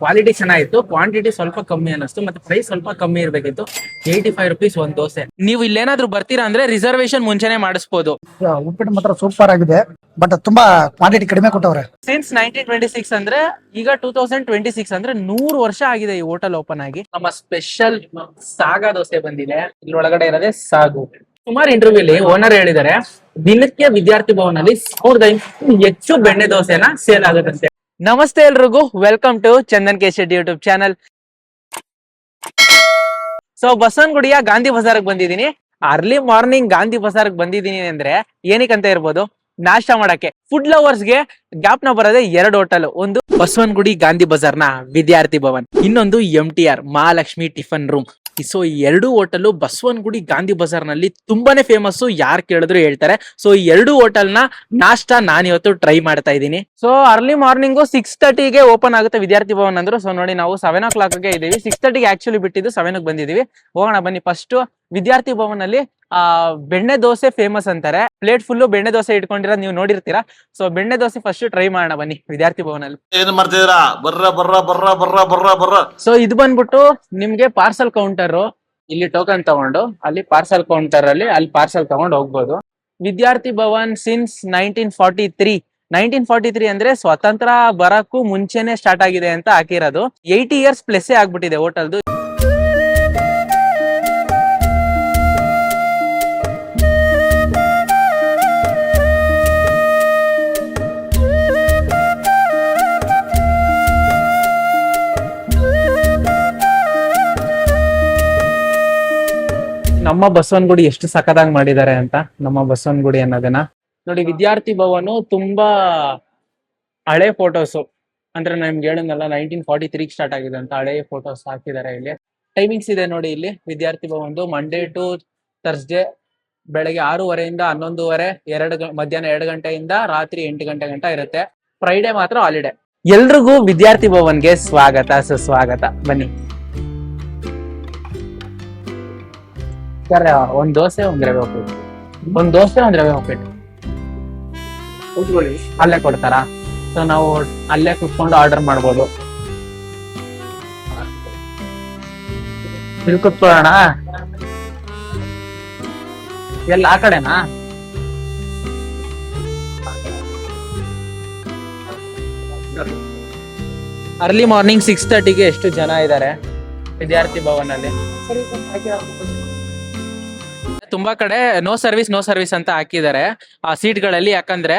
Quality ಚೆನ್ನಾಗಿತ್ತು, quantity ಸ್ವಲ್ಪ ಕಮ್ಮಿ ಅನಿಸ್ತು, ಮತ್ತೆ ಪ್ರೈಸ್ ಸ್ವಲ್ಪ ಕಮ್ಮಿ ಇರಬೇಕಿತ್ತು. 85 rupees ಒಂದು ದೋಸೆ. ನೀವು ಇಲ್ಲೇನಾದ್ರೂ ಬರ್ತೀರಾ ಅಂದ್ರೆ ರಿಸರ್ವೇಶನ್ ಮುಂಚೆನೆ ಮಾಡಿಸ್ಬೋದು. ಉಪ್ಪಿಟ್ಟು ಮಾತ್ರ ಸೂಪರ್ ಆಗಿದೆ, ಬಟ್ ತುಂಬಾ ಕ್ವಾಂಟಿಟಿ ಕಡಿಮೆ ಕೊಟ್ಟವ್ರೆ. ಸಿನ್ಸ್ 1926 ಅಂದ್ರೆ ಈಗ 2026 ಅಂದ್ರೆ 100 ವರ್ಷ ಆಗಿದೆ ಈ ಹೋಟೆಲ್ ಓಪನ್ ಆಗಿ. ನಮ್ಮ ಸ್ಪೆಷಲ್ ಸಾಗಾ ದೋಸೆ ಬಂದಿದೆ. ಇದ್ರೊಳಗಡೆ ಇರೋದೇ ಸಾಗು. ಸುಮಾರು ಇಂಟರ್ವ್ಯೂಲಿ ಓನರ್ ಹೇಳಿದ್ದಾರೆ, ದಿನಕ್ಕೆ ವಿದ್ಯಾರ್ಥಿ ಭವನಲ್ಲಿ 1500 ಹೆಚ್ಚು ಬೆಣ್ಣೆ ದೋಸೆನ ಸೇಲ್ ಆಗುತ್ತಂತೆ. ನಮಸ್ತೆ ಎಲ್ರಿಗೂ, welcome to Chandan K Shetty YouTube channel. So ಬಸವನಗುಡಿಯ ಗಾಂಧಿ ಬಜಾರ್ಗೆ ಬಂದಿದ್ದೀನಿ. ಅರ್ಲಿ ಮಾರ್ನಿಂಗ್ ಗಾಂಧಿ ಬಜಾರ್ಗೆ ಬಂದಿದ್ದೀನಿ ಅಂದ್ರೆ ಏನಕ್ಕಂತ ಇರ್ಬೋದು, ನಾಷ್ಟ ಮಾಡಕ್ಕೆ. ಫುಡ್ ಲವರ್ಸ್ಗೆ ಗ್ಯಾಪ್ ನ ಬರೋದೇ 2 ಹೋಟೆಲ್. ಒಂದು ಬಸವನಗುಡಿ ಗಾಂಧಿ ಬಜಾರ್ನ ವಿದ್ಯಾರ್ಥಿ ಭವನ್, ಇನ್ನೊಂದು MTR Mahalakshmi tiffin room. So ಈ 2 ಹೋಟೆಲ್ ಬಸವನಗುಡಿ ಗಾಂಧಿ ಬಜಾರ್ ನಲ್ಲಿ ತುಂಬಾನೇ ಫೇಮಸ್, ಯಾರು ಕೇಳಿದ್ರು ಹೇಳ್ತಾರೆ. ಸೊ ಈ 2 ಹೋಟೆಲ್ ನ ನಾಷ್ಟ ನಾನು ಇವತ್ತು ಟ್ರೈ ಮಾಡ್ತಾ ಇದ್ದೀನಿ. ಸೊ ಅರ್ಲಿ ಮಾರ್ನಿಂಗ್ 6:30ಗೆ ಓಪನ್ ಆಗುತ್ತೆ ವಿದ್ಯಾರ್ಥಿ ಭವನ್ ಅಂದ್ರು. ಸೊ ನೋಡಿ, ನಾವು 7 o'clock ಇದೀವಿ. 6:30ಗೆ ಆಕ್ಚುಲಿ ಬಿಟ್ಟಿದ್ದು, 7ಕ್ಕೆ ಬಂದಿದೀವಿ. ಹೋಗೋಣ ಬನ್ನಿ. ಫಸ್ಟ್ ವಿದ್ಯಾರ್ಥಿ ಭವನ್ ಅಲ್ಲಿ ಬೆಣ್ಣೆ ದೋಸೆ ಫೇಮಸ್ ಅಂತಾರೆ. ಪ್ಲೇಟ್ ಫುಲ್ ಬೆಣ್ಣೆ ದೋಸೆ ಇಟ್ಕೊಂಡಿರೋದು ನೀವು ನೋಡಿರ್ತೀರಾ. ಸೊ ಬೆಣ್ಣೆ ದೋಸೆ ಫಸ್ಟ್ ಟ್ರೈ ಮಾಡೋಣ ಬನ್ನಿ ವಿದ್ಯಾರ್ಥಿ ಭವನ್ ಅಲ್ಲಿ. ಏನ್ ಮಾಡ್ತಿದ್ದೀರಾ? ಬರ್ರ. ಸೊ ಇದು ಬಂದ್ಬಿಟ್ಟು ನಿಮ್ಗೆ ಪಾರ್ಸಲ್ ಕೌಂಟರ್. ಇಲ್ಲಿ ಟೋಕನ್ ತಗೊಂಡು ಅಲ್ಲಿ ಪಾರ್ಸಲ್ ಕೌಂಟರ್ ಅಲ್ಲಿ ಪಾರ್ಸಲ್ ತಗೊಂಡು ಹೋಗ್ಬೋದು. ವಿದ್ಯಾರ್ಥಿ ಭವನ್ ಸಿನ್ಸ್ 1943 ಅಂದ್ರೆ ಸ್ವತಂತ್ರ ಬರಕ್ಕೂ ಮುಂಚೆನೆ ಸ್ಟಾರ್ಟ್ ಆಗಿದೆ ಅಂತ ಹಾಕಿರೋದು. 80 years ಪ್ಲಸ್ ಆಗ್ಬಿಟ್ಟಿದೆ ಹೋಟೆಲ್ದು. ನಮ್ಮ ಬಸವನಗುಡಿ ಎಷ್ಟು ಸಖತ್ತಾಗಿ ಮಾಡಿದ್ದಾರೆ ಅಂತ. ನಮ್ಮ ಬಸವನಗುಡಿ ಅನ್ನೋದನ್ನ ನೋಡಿ. ವಿದ್ಯಾರ್ಥಿ ಭವನು ತುಂಬಾ ಹಳೆ ಫೋಟೋಸ್, ಅಂದ್ರೆ ನಮ್ಗೆ ಹೇಳಿದ್ನಲ್ಲ 1943 ಸ್ಟಾರ್ಟ್ ಆಗಿದೆ ಅಂತ, ಹಳೆ ಫೋಟೋಸ್ ಹಾಕಿದ್ದಾರೆ ಇಲ್ಲಿ. ಟೈಮಿಂಗ್ಸ್ ಇದೆ ನೋಡಿ ಇಲ್ಲಿ ವಿದ್ಯಾರ್ಥಿ ಭವನ್ದು. ಮಂಡೇ ಟು ಥರ್ಸ್ಡೇ ಬೆಳಗ್ಗೆ 6:30 11:30, ಮಧ್ಯಾಹ್ನ 2 ಗಂಟೆಯಿಂದ ರಾತ್ರಿ 8 ಗಂಟೆ ಗಂಟ ಇರುತ್ತೆ. ಫ್ರೈಡೆ ಮಾತ್ರ ಹಾಲಿಡೇ. ಎಲ್ರಿಗೂ ವಿದ್ಯಾರ್ಥಿ ಭವನ್ಗೆ ಸ್ವಾಗತ, ಸುಸ್ವಾಗತ. ಬನ್ನಿ. ಒಂದ್ ದೋಸೆ, ಒಂದ್ ರವೆ ಉಪ್ಪಿಟ್ಟು. ರವೆ ಉಪ್ಪಿಟ್ಟು ಅಲ್ಲೇ ಕೊಡ್ತಾರಾ? ಸೊ ನಾವು ಅಲ್ಲೇ ಕುತ್ಕೊಂಡು ಆರ್ಡರ್ ಮಾಡ್ಬೋದು. ಇಲ್ಲಿ ಕುತ್ಕೊಳ್ಳೋಣ. ಎಲ್ಲ ಆ ಕಡೆನಾ? ಅರ್ಲಿ ಮಾರ್ನಿಂಗ್ 6:30ಗೆ ಎಷ್ಟು ಜನ ಇದ್ದಾರೆ ವಿದ್ಯಾರ್ಥಿ ಭವನ್ ಅಲ್ಲಿ. ತುಂಬಾ ಕಡೆ ನೋ ಸರ್ವಿಸ್ ಅಂತ ಹಾಕಿದ್ದಾರೆ ಆ ಸೀಟ್ ಗಳಲ್ಲಿ. ಯಾಕಂದ್ರೆ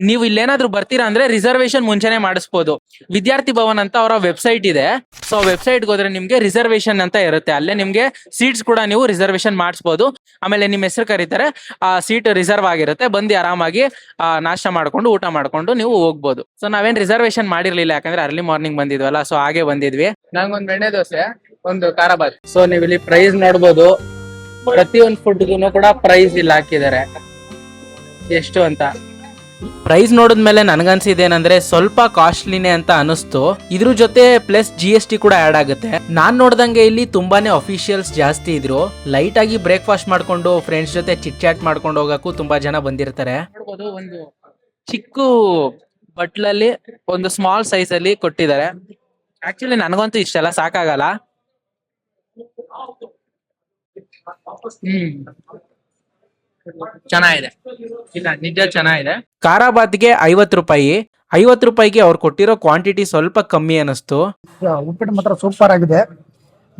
ನೀವು ಇಲ್ಲೇನಾದ್ರೂ ಬರ್ತೀರಾ ಅಂದ್ರೆ ರಿಸರ್ವೇಶನ್ ಮುಂಚೆನೆ ಮಾಡಿಸ್ಬೋದು. ವಿದ್ಯಾರ್ಥಿ ಭವನ್ ಅಂತ ಅವರ ವೆಬ್ಸೈಟ್ ಇದೆ. ಸೊ ವೆಬ್ಸೈಟ್ಗೆ ಹೋದ್ರೆ ನಿಮ್ಗೆ ರಿಸರ್ವೇಶನ್ ಅಂತ ಇರುತ್ತೆ. ಅಲ್ಲೇ ನಿಮ್ಗೆ ಸೀಟ್ಸ್ ಕೂಡ ನೀವು ರಿಸರ್ವೇಶನ್ ಮಾಡಿಸ್ಬೋದು. ಆಮೇಲೆ ನಿಮ್ಮ ಹೆಸರು ಕರೀತಾರೆ, ಆ ಸೀಟ್ ರಿಸರ್ವ್ ಆಗಿರುತ್ತೆ. ಬಂದು ಆರಾಮಾಗಿ ನಾಷ್ಟ ಮಾಡ್ಕೊಂಡು ಊಟ ಮಾಡ್ಕೊಂಡು ನೀವು ಹೋಗ್ಬೋದು. ಸೊ ನಾವೇನ್ ರಿಸರ್ವೇಶನ್ ಮಾಡಿರ್ಲಿಲ್ಲ, ಯಾಕಂದ್ರೆ ಅರ್ಲಿ ಮಾರ್ನಿಂಗ್ ಬಂದಿದ್ವಲ್ಲ, ಸೊ ಹಾಗೆ ಬಂದಿದ್ವಿ. ನಂಗೊಂದು ಬೆಣ್ಣೆ ದೋಸೆ, ಒಂದು ಖಾರ ಬಾತ್. ಸೊ ನೀವು ಇಲ್ಲಿ ಪ್ರೈಸ್ ನೋಡ್ಬೋದು. ಪ್ರತಿಯೊಂದು ಫುಡ್ಗೂ ಕೂಡ ಪ್ರೈಸ್ ಇಲ್ಲಿ ಹಾಕಿದ್ದಾರೆ ಎಷ್ಟು ಅಂತ. ಪ್ರೈಸ್ ನೋಡಿದ್ಮೇಲೆ ನನ್ಗನ್ಸಿದೇನಂದ್ರೆ ಸ್ವಲ್ಪ ಕಾಸ್ಟ್ಲಿನೇ ಅಂತ ಅನಿಸ್ತು. ಇದ್ರ ಜೊತೆ ಪ್ಲಸ್ GST ಕೂಡ ಆಡ್ ಆಗುತ್ತೆ. ನಾನ್ ನೋಡ್ದಂಗೆ ಇಲ್ಲಿ ತುಂಬಾನೇ ಅಫಿಷಿಯಲ್ಸ್ ಜಾಸ್ತಿ ಇದ್ರು. ಲೈಟ್ ಆಗಿ ಬ್ರೇಕ್ಫಾಸ್ಟ್ ಮಾಡ್ಕೊಂಡು ಫ್ರೆಂಡ್ಸ್ ಜೊತೆ ಚಿಟ್ ಚಾಟ್ ಮಾಡ್ಕೊಂಡು ಹೋಗಕ್ಕೂ ತುಂಬಾ ಜನ ಬಂದಿರ್ತಾರೆ. ನೋಡ್ಬೋದು, ಒಂದು ಚಿಕ್ಕ ಬಟ್ಲಲ್ಲಿ ಒಂದು ಸ್ಮಾಲ್ ಸೈಜ್ ಅಲ್ಲಿ ಕೊಟ್ಟಿದ್ದಾರೆ. ಆಕ್ಚುಲಿ ನನಗಂತೂ ಇಷ್ಟೆಲ್ಲ ಸಾಕಾಗಲ್ಲ. ಚೆನ್ನಾಗಿದೆ, ಇಲ್ಲ ನಿಜ ಚೆನ್ನಾಗಿದೆ. ಖಾರಾಬಾತ್ಗೆ 50 ರೂಪಾಯಿ. 50 ರೂಪಾಯಿಗೆ ಅವ್ರು ಕೊಟ್ಟಿರೋ ಕ್ವಾಂಟಿಟಿ ಸ್ವಲ್ಪ ಕಮ್ಮಿ ಅನಿಸ್ತು. ಉಪ್ಪಿಟ್ಟು ಮಾತ್ರ ಸೂಪರ್ ಆಗಿದೆ,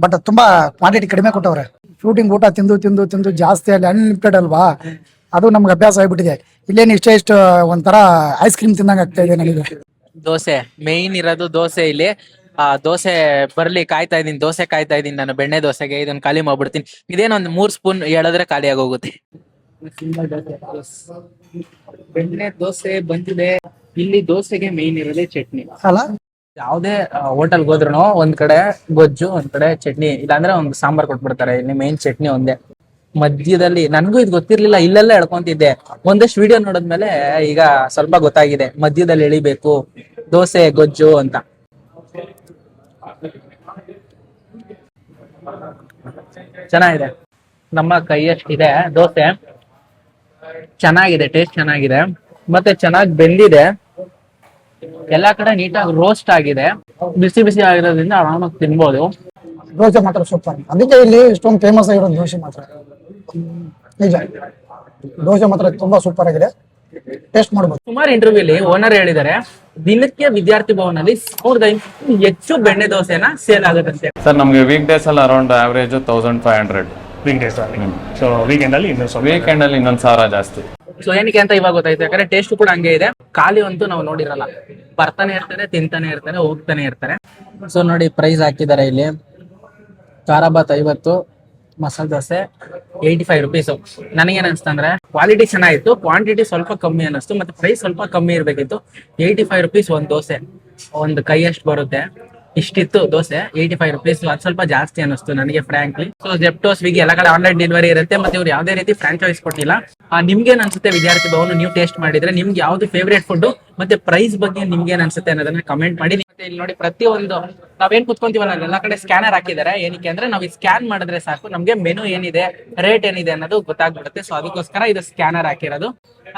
ಬಟ್ ತುಂಬಾ ಕ್ವಾಂಟಿಟಿ ಕಡಿಮೆ ಕೊಟ್ಟವ್ರೆ. ಶೂಟಿಂಗ್ ಊಟ ತಿಂದು ಜಾಸ್ತಿ ಅಲ್ಲಿ ಅನ್ಲಿಮಿಟೆಡ್ ಅಲ್ವಾ, ಅದು ನಮ್ಗೆ ಅಭ್ಯಾಸ ಆಗ್ಬಿಟ್ಟಿದೆ. ಇಲ್ಲೇನು ಇಷ್ಟ ಒಂಥರ ಐಸ್ ಕ್ರೀಮ್ ತಿನ್ನಂಗ ಆಗ್ತಾ ಇದೆ ನನಗೆ. ದೋಸೆ ಮೇಯ್ನ್ ಇರೋದು. ದೋಸೆ ಇಲ್ಲಿ ದೋಸೆ ಬರ್ಲಿ ಕಾಯ್ತಾ ಇದೀನಿ ನಾನು ಬೆಣ್ಣೆ ದೋಸೆಗೆ. ಇದನ್ನ ಖಾಲಿ ಮಾಡ್ಬಿಡ್ತೀನಿ. ಇದೇನೊಂದು 3 ಸ್ಪೂನ್ ಹೇಳಿದ್ರೆ ಖಾಲಿ ಆಗೋಗುತ್ತೆ. ಬೆಣ್ಣೆ ದೋಸೆ ಬಂದಿದೆ. ಇಲ್ಲಿ ದೋಸೆಗೆ ಮೇಯ್ನ್ ಇರೋದೇ ಚಟ್ನಿ ಅಲ್ಲ. ಯಾವ್ದೇ ಹೋಟೆಲ್ಗೆ ಹೋದ್ರು ಒಂದ್ ಕಡೆ ಗೊಜ್ಜು, ಒಂದ್ ಕಡೆ ಚಟ್ನಿ, ಇಲ್ಲಾಂದ್ರೆ ಒಂದು ಸಾಂಬಾರ್ ಕೊಟ್ಬಿಡ್ತಾರೆ. ಇಲ್ಲಿ ಮೇಯ್ನ್ ಚಟ್ನಿ ಒಂದೇ. ಮಧ್ಯದಲ್ಲಿ ನನ್ಗೂ ಇದು ಗೊತ್ತಿರ್ಲಿಲ್ಲ, ಇಲ್ಲೆಲ್ಲ ಎಳ್ಕೊಂತಿದ್ದೆ. ಒಂದಷ್ಟು ವಿಡಿಯೋ ನೋಡಿದ್ಮೇಲೆ ಈಗ ಸ್ವಲ್ಪ ಗೊತ್ತಾಗಿದೆ, ಮಧ್ಯದಲ್ಲಿ ಎಳಿಬೇಕು ದೋಸೆ ಗೊಜ್ಜು ಅಂತ. ಚೆನ್ನಾಗಿದೆ, ನಮ್ಮ ಕೈಯಷ್ಟಿದೆ ದೋಸೆ. ಚೆನ್ನಾಗಿದೆ, ಟೇಸ್ಟ್ ಚೆನ್ನಾಗಿದೆ, ಮತ್ತೆ ಚೆನ್ನಾಗಿ ಬೆಂದಿದೆ. ಎಲ್ಲಾ ಕಡೆ ನೀಟಾಗಿ ರೋಸ್ಟ್ ಆಗಿದೆ, ಬಿಸಿ ಬಿಸಿ ಆಗಿರೋದ್ರಿಂದ ಆರಾಮಾಗಿ ತಿನ್ಬೋದು. ದೋಸೆ ಮಾತ್ರ ಸೂಪರ್. ಅದಕ್ಕೆ ಇಲ್ಲಿ ಇಷ್ಟೊಂದು ಫೇಮಸ್ ಆಗಿರೋದು ದೋಸೆ ಮಾತ್ರ. ನಿಜ, ದೋಸೆ ಮಾತ್ರ ತುಂಬಾ ಸೂಪರ್ ಆಗಿದೆ, ಟೇಸ್ಟ್ ಮಾಡ್ಬೋದು. ಸುಮಾರು ಇಂಟರ್ವ್ಯೂ ಅಲ್ಲಿ ಓನರ್ ಹೇಳಿದ್ದಾರೆ, ದಿನಕ್ಕೆ ವಿದ್ಯಾರ್ಥಿ ಭವನಲ್ಲಿ 1500 ಹೆಚ್ಚು ಬೆಣ್ಣೆ ದೋಸೆನ ಸೇಲ್ ಆಗುತ್ತಂತೆ. ಸರ್ ನಮಗೆ ವೀಕ್ ಡೇಸ್ ಅಲ್ಲಿ ಅರೌಂಡ್ ಆವರೇಜ್ 1500, ವೀಕ್ ಡೇಸ್ ಅಲ್ಲಿ. ಸೊ ವೀಕೆಂಡ್ ಅಲ್ಲಿ ಇನ್ನೂ ಸ್ವಲ್ಪ ವೀಕೆಂಡ್ ಅಲ್ಲಿ ಇನ್ನೊಂದ್ 1000 ಜಾಸ್ತಿ. ಸೊ ಏನಕ್ಕೆ ಅಂತ ಇವಾಗ ಗೊತ್ತಾಯ್ತು, ಯಾಕಂದ್ರೆ ಟೇಸ್ಟ್ ಕೂಡ ಹಂಗೆ ಇದೆ. ಖಾಲಿ ಅಂತೂ ನಾವು ನೋಡಿರಲ್ಲ, ಬರ್ತಾನೆ ಇರ್ತಾರೆ, ತಿಂತಾನೆ ಇರ್ತಾರೆ, ಹೋಗ್ತಾನೆ ಇರ್ತಾರೆ. ಸೊ ನೋಡಿ ಪ್ರೈಸ್ ಹಾಕಿದ್ದಾರೆ ಇಲ್ಲಿ. ಖಾರ ಬಾತ್ 50, ಮಸಾಲೆ ದೋಸೆ 85 ರುಪೀಸ್. ನನಗೇನ್ ಅನ್ಸ್ತು ಅಂದ್ರೆ ಕ್ವಾಲಿಟಿ ಚೆನ್ನಾಗಿತ್ತು, ಕ್ವಾಂಟಿಟಿ ಸ್ವಲ್ಪ ಕಮ್ಮಿ ಅನಿಸ್ತು, ಮತ್ತೆ ಪ್ರೈಸ್ ಸ್ವಲ್ಪ ಕಮ್ಮಿ ಇರ್ಬೇಕಿತ್ತು. 85 ರುಪೀಸ್ ಒಂದ್ ದೋಸೆ, ಒಂದು ಕೈ ಅಷ್ಟು ಬರುತ್ತೆ, ಇಷ್ಟಿತ್ತು ದೋಸೆ. 85 ರುಪೀಸ್ ಅದು ಸ್ವಲ್ಪ ಜಾಸ್ತಿ ಅನಿಸ್ತು ನನಗೆ ಫ್ರಾಂಕ್ಲಿ. ಸೊ ಜೆಪ್ಟೋ, ಸ್ವಿಗ್ಗಿ ಎಲ್ಲ ಕಡೆ ಆನ್ಲೈನ್ ಡೆಲಿವರಿ ಇರುತ್ತೆ, ಮತ್ತೆ ಇವ್ರು ಯಾವ್ದೇ ರೀತಿ ಫ್ರಾಂಚೈಸ್ ಕೊಟ್ಟಿಲ್ಲ. ನಿಮ್ಗೇನ್ ಅನ್ಸುತ್ತೆ ವಿದ್ಯಾರ್ಥಿ ಭವನ ನೀವು ಟೇಸ್ಟ್ ಮಾಡಿದ್ರೆ, ನಿಮ್ಗೆ ಯಾವ್ದು ಫೇವ್ರೇಟ್ ಫುಡ್ ಮತ್ತೆ ಪ್ರೈಸ್ ಬಗ್ಗೆ ನಿಮ್ಗೆ ಏನ್ ಅನ್ಸುತ್ತೆ ಅನ್ನೋದನ್ನ ಕಮೆಂಟ್ ಮಾಡಿ. ಮತ್ತೆ ಇಲ್ಲಿ ನೋಡಿ ಪ್ರತಿಯೊಂದು ನಾವೇನ್ ಕುತ್ಕೊಂತೀವಲ್ಲ ಎಲ್ಲ ಕಡೆ ಸ್ಕ್ಯಾನರ್ ಹಾಕಿದ್ದಾರೆ. ಏನಕ್ಕೆ ಅಂದ್ರೆ ನಾವು ಸ್ಕ್ಯಾನ್ ಮಾಡಿದ್ರೆ ಸಾಕು, ನಮ್ಗೆ ಮೆನು ಏನಿದೆ, ರೇಟ್ ಏನಿದೆ ಅನ್ನೋದು ಗೊತ್ತಾಗ್ಬಿಡುತ್ತೆ. ಸೊ ಅದಕ್ಕೋಸ್ಕರ ಇದು ಸ್ಕ್ಯಾನರ್ ಹಾಕಿರೋದು.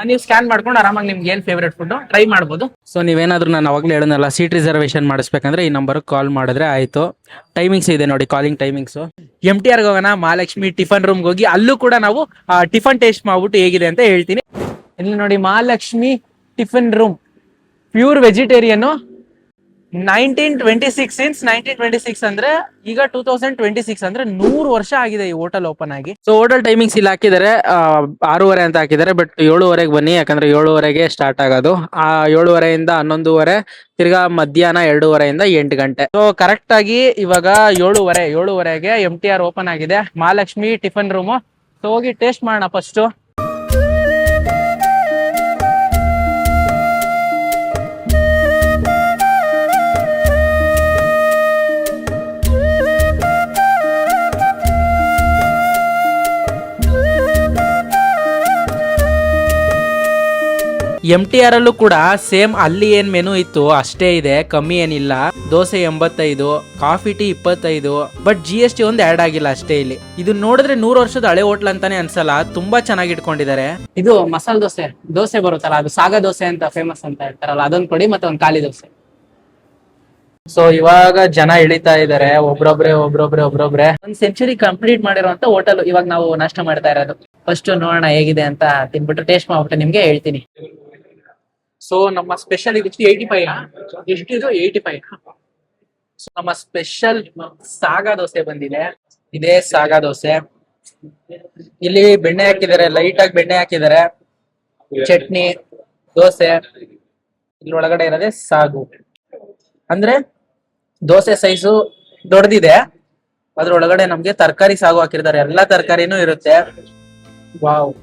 ನೀವು ಸ್ಕ್ಯಾನ್ ಮಾಡ್ಕೊಂಡು ಆರಾಮಾಗಿ ನಿಮ್ಗೆ ಏನ್ ಫೇವ್ರೇಟ್ ಫುಡ್ ಟ್ರೈ ಮಾಡ್ಬೋದು. ಸೊ ನೀವೇನಾದ್ರೂ ನಾನು ಅವಾಗಲೇ ಹೇಳೋನಲ್ಲ, ಸೀಟ್ ರಿಸರ್ವೇಶನ್ ಮಾಡಿಸ್ಬೇಕಂದ್ರೆ ಈ ನಂಬರ್ ಕಾಲ್ ಮಾಡಿದ್ರೆ ಆಯ್ತು. ಟೈಮಿಂಗ್ಸ್ ಇದೆ ನೋಡಿ, ಕಾಲಿಂಗ್ ಟೈಮಿಂಗ್ಸ್. MTR ಹೋಗೋಣ, ಮಹಾಲಕ್ಷ್ಮಿ ಟಿಫನ್ ರೂಮ್ಗೆ ಹೋಗಿ ಅಲ್ಲೂ ಕೂಡ ನಾವು ಟಿಫನ್ ಟೇಸ್ಟ್ ಮಾಡ್ಬಿಟ್ಟು ಹೇಗಿದೆ ಅಂತ ಹೇಳ್ತೀನಿ. ಇಲ್ಲಿ ನೋಡಿ Mahalakshmi tiffin room, pure vegetarian. 1926 since 1926 ಅಂದ್ರೆ ಈಗ 2026 ಅಂದ್ರೆ 100 ವರ್ಷ ಆಗಿದೆ ಈ ಹೋಟೆಲ್ ಓಪನ್ ಆಗಿ. ಸೊ ಹೋಟೆಲ್ ಟೈಮಿಂಗ್ಸ್ ಇಲ್ಲಿ ಹಾಕಿದ್ದಾರೆ, 6:30 ಅಂತ ಹಾಕಿದ್ದಾರೆ. ಬಟ್ 7:30ಗೆ ಬನ್ನಿ, ಯಾಕಂದ್ರೆ 7:30ಗೆ ಸ್ಟಾರ್ಟ್ ಆಗೋದು. 7:30 11:30, ತಿರ್ಗಾ ಮಧ್ಯಾಹ್ನ 2:30 8 ಗಂಟೆ. ಸೊ ಕರೆಕ್ಟ್ ಆಗಿ ಇವಾಗ 7:30ಗೆ MTR ಓಪನ್ ಆಗಿದೆ, ಮಹಾಲಕ್ಷ್ಮಿ ಟಿಫನ್ ರೂಮು. ಸೊ ಹೋಗಿ ಟೇಸ್ಟ್ ಮಾಡೋಣ ಫಸ್ಟ್. MTR ಅಲ್ಲೂ ಕೂಡ ಸೇಮ್ ಅಲ್ಲಿ ಏನ್ ಮೆನು ಇತ್ತು ಅಷ್ಟೇ ಇದೆ, ಕಮ್ಮಿ ಏನಿಲ್ಲ. Dosa 85, coffee tea 25, but GST ಒಂದು ಆಡ್ ಆಗಿಲ್ಲ ಅಷ್ಟೇ. ಇಲ್ಲಿ ಇದು ನೋಡಿದ್ರೆ 100 ವರ್ಷದ ಹಳೆ ಹೋಟ್ಲ್ ಅಂತಾನೆ ಅನ್ಸಲ್ಲ, ತುಂಬಾ ಚೆನ್ನಾಗಿ ಇಟ್ಕೊಂಡಿದ್ದಾರೆ. ಇದು ಮಸಾಲೆ ದೋಸೆ ಬರುತ್ತಲ್ಲ, ಅದು ಸಾಗಾ ದೋಸೆ ಅಂತ ಫೇಮಸ್ ಅಂತ ಹೇಳ್ತಾರಲ್ಲ, ಅದೊಂದು ಕೊಡಿ, ಮತ್ತೆ ಒಂದು ಖಾಲಿ ದೋಸೆ. ಸೊ ಇವಾಗ ಜನ ಇಳಿತಾ ಇದಾರೆ, ಒಬ್ರೊಬ್ರೆ. ಒಂದ್ ಸೆಂಚುರಿ ಕಂಪ್ಲೀಟ್ ಮಾಡಿರುವಂತ ಹೋಟೆಲ್ ಇವಾಗ ನಾವು ನಾಷ್ಟ ಮಾಡ್ತಾ ಇರೋದು. ಫಸ್ಟ್ ನೋಡೋಣ ಹೇಗಿದೆ ಅಂತ, ತಿನ್ಬಿಟ್ಟು ಟೇಸ್ಟ್ ಮಾಡ್ಬಿಟ್ಟು ನಿಮ್ಗೆ ಹೇಳ್ತೀನಿ. ಸೊ ನಮ್ಮ ಸ್ಪೆಷಲ್ ಇದಿಷ್ಟು 85, ಎಷ್ಟಿದು 85. ಸೊ ನಮ್ಮ ಸ್ಪೆಷಲ್ ಸಾಗಾ ದೋಸೆ ಬಂದಿದೆ. ಇದೇ ಸಾಗಾ ದೋಸೆ. ಇಲ್ಲಿ ಬೆಣ್ಣೆ ಹಾಕಿದ್ದಾರೆ, ಲೈಟ್ ಆಗಿ ಬೆಣ್ಣೆ ಹಾಕಿದ್ದಾರೆ, ಚಟ್ನಿ, ದೋಸೆ. ಇದ್ರೊಳಗಡೆ ಇರೋದೇ ಸಾಗು. ಅಂದ್ರೆ ದೋಸೆ ಸೈಜು ದೊಡ್ಡದಿದೆ, ಅದ್ರೊಳಗಡೆ ನಮ್ಗೆ ತರಕಾರಿ ಸಾಗು ಹಾಕಿರ್ತಾರೆ, ಎಲ್ಲಾ ತರಕಾರಿನೂ ಇರುತ್ತೆ. ವಾವ್,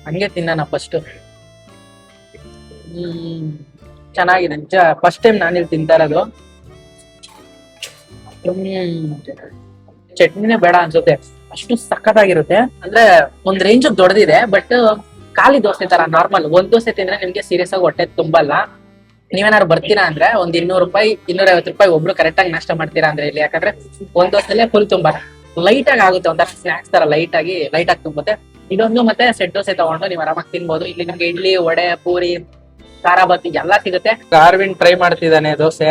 ಹಂಗೆ ತಿನ್ನೋಣ ಫಸ್ಟ್. ಚೆನ್ನಾಗಿದೆ, ಫಸ್ಟ್ ಟೈಮ್ ನಾನು ಇಲ್ಲಿ ತಿಂತಾ ಇರೋದು. ಚಟ್ನಿನೇ ಬೇಡ ಅನ್ಸುತ್ತೆ, ಅಷ್ಟು ಸಖತ್ತಾಗಿರುತ್ತೆ. ಅಂದ್ರೆ ಒಂದ್ ರೇಂಜ್ ದೊಡ್ಡದಿದೆ, ಬಟ್ ಖಾಲಿ ದೋಸೆ ತರ ನಾರ್ಮಲ್. ಒಂದ್ ದೋಸೆ ತಿಂದ್ರೆ ನಿಮ್ಗೆ ಸೀರಿಯಸ್ ಆಗಿ ಹೊಟ್ಟೆ ತುಂಬಲ್ಲ. ನೀವೇನಾದ್ರು ಬರ್ತೀರಾ ಅಂದ್ರೆ ಒಂದ್ 200 ರೂಪಾಯಿ 250 ರೂಪಾಯಿ ಒಬ್ರು ಕರೆಕ್ಟ್ ಆಗಿ ನಾಷ್ಟ ಮಾಡ್ತೀರಾ ಅಂದ್ರೆ ಇಲ್ಲಿ, ಯಾಕಂದ್ರೆ ಒಂದ್ ದೋಸೆಲೆ ಫುಲ್ ತುಂಬಾ ಲೈಟ್ ಆಗಿ ಆಗುತ್ತೆ, ಒಂಥರ ಸ್ನಾಕ್ಸ್ ತರ ಲೈಟ್ ಆಗಿ ತುಂಬುತ್ತೆ. ಇದೊಂದು ಮತ್ತೆ ಸೆಟ್ ದೋಸೆ ತಗೊಂಡು ನೀವು ಆರಾಮಾಗಿ ತಿನ್ಬೋದು. ಇಲ್ಲಿ ನಿಮ್ಗೆ ಇಡ್ಲಿ, ವಡೆ, ಪೂರಿ, ಖಾರ ಬಾತ್ ಎಲ್ಲ ಸಿಗುತ್ತೆ. ಅರವಿಂದ್ ಟ್ರೈ ಮಾಡ್ತಿದ್ದಾನೆ ದೋಸೆ.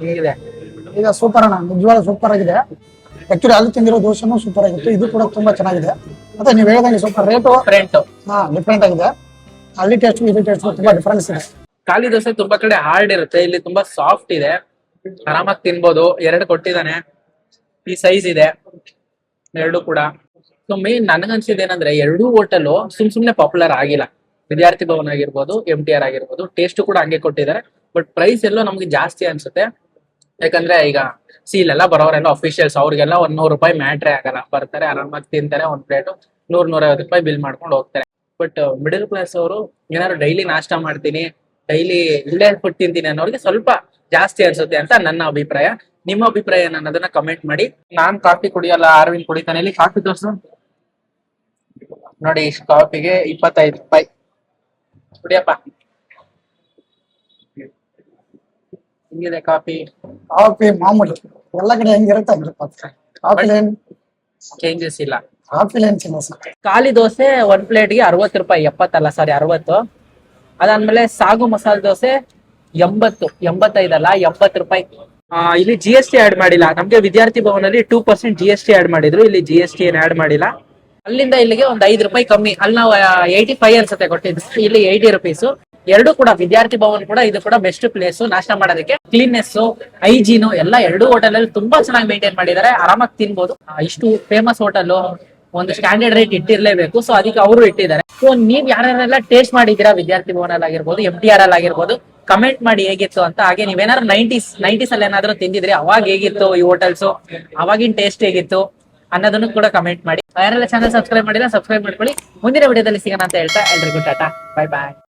ಹೇಗಿದೆ? ಈಗ ಸೂಪರ್ ಅಣ್ಣ, ನಿಜವಾದ ಸೂಪರ್ ಆಗಿದೆ. ಆಕ್ಚುಲಿ ಅಲ್ಲಿ ತಿಂದಿರೋ ದೋಸೆನೂ ಸೂಪರ್ ಆಗಿತ್ತು, ಇದು ಕೂಡ ತುಂಬಾ ಚೆನ್ನಾಗಿದೆ. ಮತ್ತೆ ನೀವ್ ಹೇಳ್ದಂಗೆ ಸ್ವಲ್ಪ ರೇಟು ಡಿಫ್ರೆಂಟ್ ಆಗಿದೆ. ಅಲ್ಲಿ ಟೇಸ್ಟ್ ಇದು ಟೇಸ್ಟ್ ತುಂಬಾ ಡಿಫ್ರೆನ್ಸ್ ಇದೆ. ಖಾಲಿ ದೋಸೆ ತುಂಬಾ ಕಡೆ ಹಾರ್ಡ್ ಇರುತ್ತೆ, ಇಲ್ಲಿ ತುಂಬಾ ಸಾಫ್ಟ್ ಇದೆ, ಆರಾಮಾಗಿ ತಿನ್ಬೋದು. 2 ಕೊಟ್ಟಿದ್ದಾನೆ, ಈ ಸೈಜ್ ಇದೆ 2 ಕೂಡ. ಸೊ ಮೇನ್ ನನಗನ್ಸಿದ್ ಏನಂದ್ರೆ, 2 ಹೋಟೆಲ್ ಸುಮ್ನೆ ಪಾಪ್ಯುಲರ್ ಆಗಿಲ್ಲ. ವಿದ್ಯಾರ್ಥಿ ಭವನ್ ಆಗಿರ್ಬೋದು, MTR ಆಗಿರ್ಬೋದು, ಟೇಸ್ಟ್ ಕೂಡ ಹಂಗೆ ಕೊಟ್ಟಿದ್ದಾರೆ. ಬಟ್ ಪ್ರೈಸ್ ಎಲ್ಲೋ ನಮ್ಗೆ ಜಾಸ್ತಿ ಅನ್ಸುತ್ತೆ, ಯಾಕಂದ್ರೆ ಈಗ ಇಲ್ಲೆಲ್ಲ ಬರೋರೆಲ್ಲ ಅಫಿಷಿಯಲ್ಸ್, ಅವ್ರಿಗೆಲ್ಲ 100 ರೂಪಾಯಿ ಮ್ಯಾಟ್ರೇ ಆಗಲ್ಲ. ಬರ್ತಾರೆ, ಆರಾಮಾಗಿ ತಿಂತಾರೆ, ಒಂದ್ ಪ್ಲೇಟ್ 100-150 ರೂಪಾಯಿ ಬಿಲ್ ಮಾಡ್ಕೊಂಡು ಹೋಗ್ತಾರೆ. ಬಟ್ ಮಿಡಲ್ ಕ್ಲಾಸ್ ಅವರು ಏನಾದ್ರು ಡೈಲಿ ನಾಷ್ಟ ಮಾಡ್ತೀನಿ, ಡೈಲಿ ಇಲ್ಲೇ ಫುಡ್ ತಿಂತೀನಿ ಅನ್ನೋರಿಗೆ ಸ್ವಲ್ಪ ಜಾಸ್ತಿ ಅನ್ಸುತ್ತೆ ಅಂತ ನನ್ನ ಅಭಿಪ್ರಾಯ. ನಿಮ್ಮ ಅಭಿಪ್ರಾಯ ಅನ್ನೋದನ್ನ ಕಮೆಂಟ್ ಮಾಡಿ. ನಾನ್ ಕಾಫಿ ಕುಡಿಯಲ್ಲ, ಅರವಿಂದ್ ಕುಡಿತಾನೆ. ಇಲ್ಲಿ ಕಾಫಿ ತೋರ್ಸು ನೋಡಿ, ಇಷ್ಟು ಕಾಫಿಗೆ 25 ರೂಪಾಯಿ. ಕುಡಿಯಪ್ಪ, ಹಿಂಗಿದೆ ಕಾಫಿ. ಕಾಫಿ ಮಾಮೂಲಿ ಎಲ್ಲ ಕಡೆ ಹೆಂಗಿರುತ್ತೆ ಕಾಫಿ ಚೇಂಜಸ್ ಇಲ್ಲ. ಕಾಫಿಲ್ ಏನ್ ಚೆನ್ನಾಗಿ ಸಿಗುತ್ತೆ. ಖಾಲಿ ದೋಸೆ ಒಂದ್ ಪ್ಲೇಟ್ಗೆ 60 ರೂಪಾಯಿ, 70 ಸಾರಿ 60. ಅದಾದ್ಮೇಲೆ ಸಾಗು ಮಸಾಲೆ ದೋಸೆ 85 ಅಲ್ಲ 70 ರೂಪಾಯಿ. ಇಲ್ಲಿ GST ಆಡ್ ಮಾಡಿಲ್ಲ. ನಮ್ಗೆ ವಿದ್ಯಾರ್ಥಿ ಭವನಲ್ಲಿ 2% GST ಆಡ್ ಮಾಡಿದ್ರು, ಇಲ್ಲಿ GST ಏನ್ ಆಡ್ ಮಾಡಿಲ್ಲ. ಅಲ್ಲಿಂದ ಇಲ್ಲಿಗೆ ಒಂದ್ 5 ರೂಪಾಯಿ ಕಮ್ಮಿ. ಅಲ್ಲಿ ನಾವು 85 ಅನ್ಸುತ್ತೆ ಕೊಟ್ಟಿದ್ದು, ಇಲ್ಲಿ 80 ರುಪೀಸ್. ಎರಡು ಕೂಡ ವಿದ್ಯಾರ್ಥಿ ಭವನ್ ಕೂಡ ಇದು ಕೂಡ ಬೆಸ್ಟ್ ಪ್ಲೇಸ್ ನಾಷ್ಟ ಮಾಡೋದಕ್ಕೆ. ಕ್ಲೀನ್ನೆಸ್, ಹೈಜೀನು ಎಲ್ಲ ಎರಡು ಹೋಟೆಲ್ ಅಲ್ಲಿ ತುಂಬಾ ಚೆನ್ನಾಗಿ ಮೇಂಟೈನ್ ಮಾಡಿದ್ದಾರೆ. ಆರಾಮಾಗಿ ತಿನ್ಬೋದು. ಇಷ್ಟು ಫೇಮಸ್ ಹೋಟೆಲ್ ಒಂದು ಸ್ಟ್ಯಾಂಡರ್ಡ್ ರೇಟ್ ಇಟ್ಟಿರ್ಲೇಬೇಕು. ಸೊ ಅದಕ್ಕೆ ಅವರು ಇಟ್ಟಿದ್ದಾರೆ. ಸೊ ನೀವ್ ಯಾರೆಲ್ಲ ಟೇಸ್ಟ್ ಮಾಡಿದೀರಾ ವಿದ್ಯಾರ್ಥಿ ಭವನ್ ಅಲ್ಲಿ ಆಗಿರ್ಬೋದು, MTR ಅಲ್ಲಿ ಆಗಿರ್ಬೋದು, ಕಮೆಂಟ್ ಮಾಡಿ ಹೇಗಿತ್ತು ಅಂತ. ಹಾಗೆ ನೀವೇನಾದ್ರು 90s ಅಲ್ಲಿ ಏನಾದ್ರು ತಿಂದಿದ್ರಿ, ಅವಾಗ ಹೇಗಿತ್ತು ಈ ಹೋಟೆಲ್ಸ್, ಅವಾಗಿನ ಟೇಸ್ಟ್ ಹೇಗಿತ್ತು ಅನ್ನೋದನ್ನು ಕೂಡ ಕಮೆಂಟ್ ಮಾಡಿ. ಯಾರೆಲ್ಲ ಚಾನಲ್ ಸಬ್ಸ್ಕ್ರೈಬ್ ಮಾಡಿಲ್ಲ ಸಬ್ಸ್ಕ್ರೈಬ್ ಮಾಡ್ಕೊಳ್ಳಿ. ಮುಂದಿನ ವಿಡಿಯೋದಲ್ಲಿ ಸಿಗೋಣ ಅಂತ ಹೇಳ್ತಾ ಎಲ್ರಿಗೂ ಟಾಟಾ, ಬೈ ಬಾಯ್.